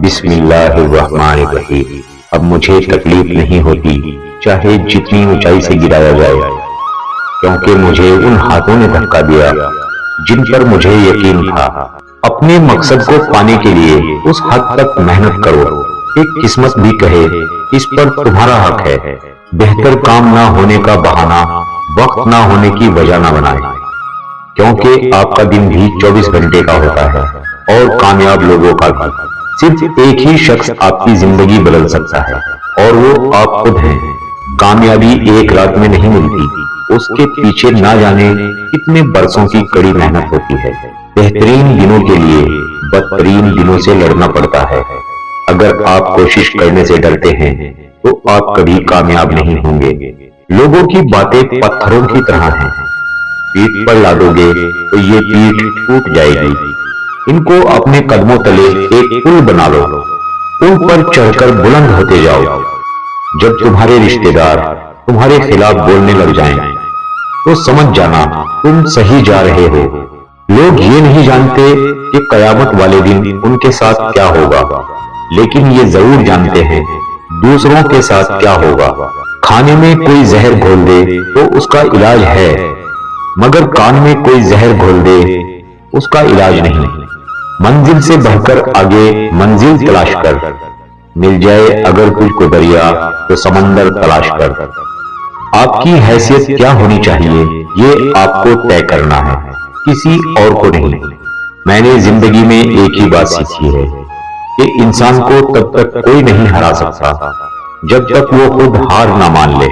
بسم اللہ الرحمن الرحیم۔ اب مجھے تکلیف نہیں ہوتی چاہے جتنی اونچائی سے گرایا جائے، کیونکہ مجھے ان ہاتھوں نے دھکا دیا جن پر مجھے یقین تھا۔ اپنے مقصد کو پانے کے لیے اس حد تک محنت کرو کہ قسمت بھی کہے اس پر تمہارا حق ہے۔ بہتر کام نہ ہونے کا بہانہ وقت نہ ہونے کی وجہ نہ بنائے، کیونکہ آپ کا دن بھی 24 گھنٹے کا ہوتا ہے اور کامیاب لوگوں کا بھی۔ صرف ایک ہی شخص آپ کی زندگی بدل سکتا ہے اور وہ آپ خود ہیں۔ کامیابی ایک رات میں نہیں ملتی، اس کے پیچھے نہ جانے کتنے برسوں کی کڑی محنت ہوتی ہے۔ بہترین دنوں کے لیے بدترین دنوں سے لڑنا پڑتا ہے۔ اگر آپ کوشش کرنے سے ڈرتے ہیں تو آپ کبھی کامیاب نہیں ہوں گے۔ لوگوں کی باتیں پتھروں کی طرح ہیں، پیٹھ پر لا دو گے تو یہ پیٹھ ٹوٹ جائے گی۔ ان کو اپنے قدموں تلے ایک پل بنا لو، پل پر چڑھ کر بلند ہوتے جاؤ۔ جب تمہارے رشتہ دار تمہارے خلاف بولنے لگ جائیں تو سمجھ جانا تم صحیح جا رہے ہو۔ لوگ یہ نہیں جانتے کہ قیامت والے دن ان کے ساتھ کیا ہوگا، لیکن یہ ضرور جانتے ہیں دوسروں کے ساتھ کیا ہوگا۔ کھانے میں کوئی زہر گھول دے تو اس کا علاج ہے، مگر کان میں کوئی زہر گھول دے اس کا علاج نہیں۔ منزل سے بڑھ کر آگے منزل تلاش کر، مل جائے اگر تجھ کو دریا تو سمندر تلاش کر۔ آپ کی حیثیت کیا ہونی چاہیے یہ آپ کو طے کرنا ہے، کسی اور کو نہیں۔ میں نے زندگی میں ایک ہی بات سیکھی ہے کہ انسان کو تب تک کوئی نہیں ہرا سکتا جب تک وہ خود ہار نہ مان لے۔